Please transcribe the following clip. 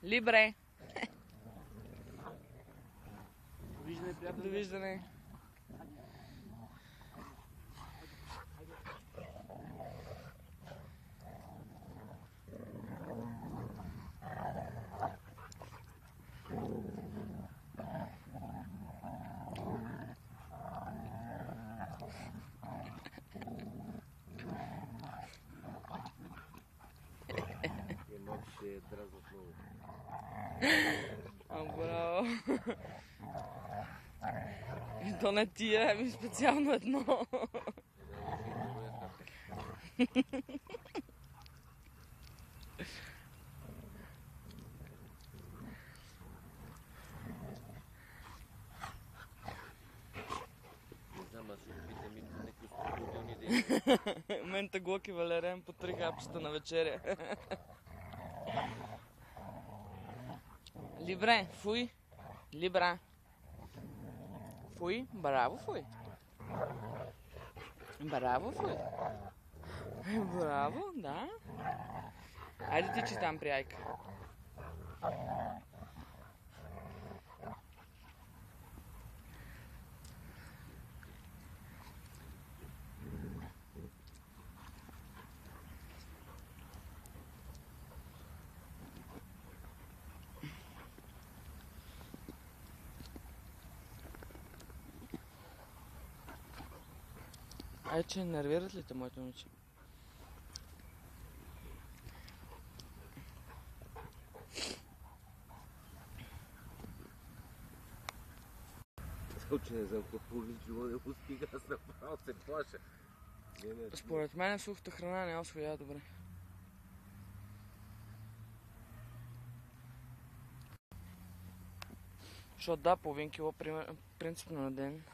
Либре! Довиждане, приятел. Довиждане! Малко ще дразнат много. Браво! И то не тия, ами специално едно. Не знам, аз ще питам и някакви успокоителни идеи. Мента Глоки Валерен по 3 хапчета на вечеря. Либре, фуй. Либра. Фуй, браво, фуй. Браво, фуй. Браво, да. Айде ти че там, приайка. Ай, че нервират ли те, моето момиче? Че не знам какво личило да го стига, аз направо се плаша. Според мен сухата храна не освоя добре. Защото да, половин кило принципно на ден.